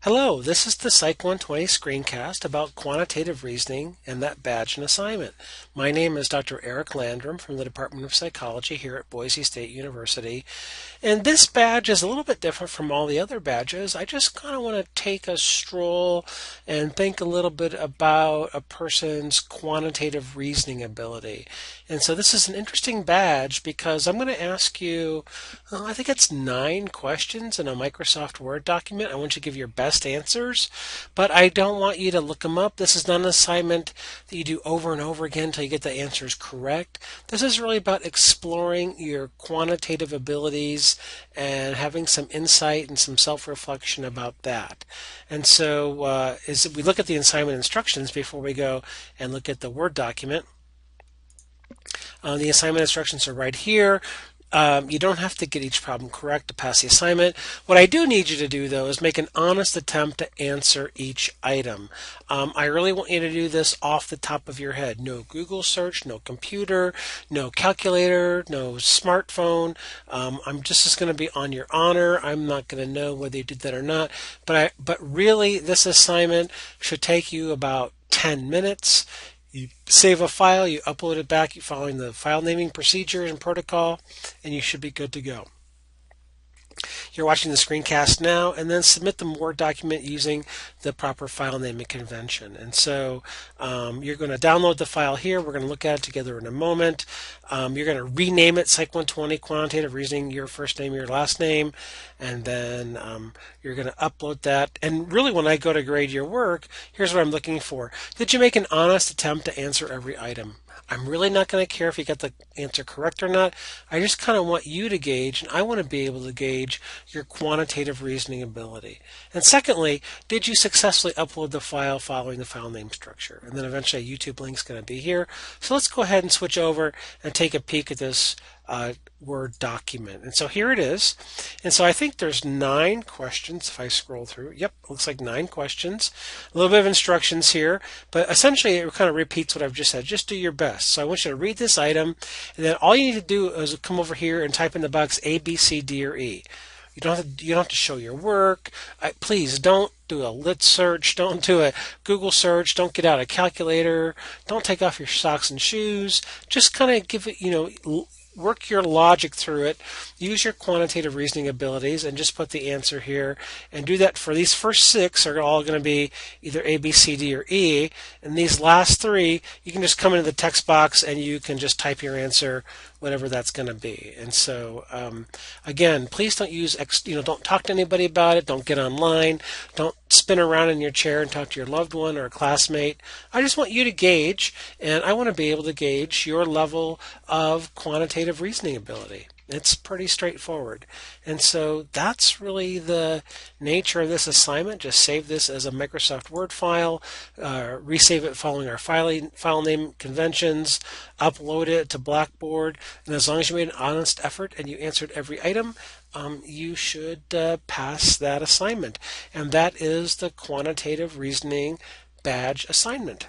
Hello, this is the Psych 120 screencast about quantitative reasoning and that badge and assignment. My name is Dr. Eric Landrum from the Department of Psychology here at Boise State University. And this badge is a little bit different from all the other badges. I just kind of want to take a stroll and think a little bit about a person's quantitative reasoning ability. And so this is an interesting badge because I'm going to ask you, I think it's 9 questions in a Microsoft Word document. I want you to give your best answers, but I don't want you to look them up. This is not an assignment that you do over and over again until you get the answers correct. This is really about exploring your quantitative abilities and having some insight and some self-reflection about that. And so as we look at the assignment instructions before we go and look at the Word document, the assignment instructions are right here. You don't have to get each problem correct to pass the assignment. What I do need you to do, though, is make an honest attempt to answer each item. I really want you to do this off the top of your head. No Google search, no computer, no calculator, no smartphone. I'm just going to be on your honor. I'm not going to know whether you did that or not. But really, this assignment should take you about 10 minutes. You save a file, you upload it back, you following the file naming procedures and protocol, and you should be good to go. You're watching the screencast now, and then submit the Word document using the proper file naming convention. And so you're going to download the file here. We're going to look at it together in a moment. You're going to rename it Psych 120 Quantitative Reasoning, your first name, your last name, and then you're going to upload that. And really, when I go to grade your work, here's what I'm looking for. Did you make an honest attempt to answer every item? I'm really not going to care if you got the answer correct or not. I just kind of want you to gauge, and I want to be able to gauge your quantitative reasoning ability. And secondly, did you successfully upload the file following the file name structure? And then eventually a YouTube link is going to be here. So let's go ahead and switch over and take a peek at this Word document. And so here it is. And so I think there's 9 questions if I scroll through. Yep, looks like 9 questions. A little bit of instructions here, but essentially it kind of repeats what I've just said. Just do your best. So I want you to read this item, and then all you need to do is come over here and type in the box A, B, C, D, or E. You don't have to show your work. Please don't do a lit search. Don't do a Google search. Don't get out a calculator. Don't take off your socks and shoes. Just kind of give it, work your logic through it, use your quantitative reasoning abilities, and just put the answer here. And do that for these first 6 are all going to be either A, B, C, D, or E. And these last 3, you can just come into the text box and you can just type your answer, whatever that's going to be. And so, again, please don't don't talk to anybody about it. Don't get online. Don't spin around in your chair and talk to your loved one or a classmate. I just want you to gauge, and I want to be able to gauge your level of quantitative reasoning ability. It's pretty straightforward. And so that's really the nature of this assignment. Just save this as a Microsoft Word file, resave it following our file name conventions, upload it to Blackboard, and as long as you made an honest effort and you answered every item, you should pass that assignment. And that is the quantitative reasoning badge assignment.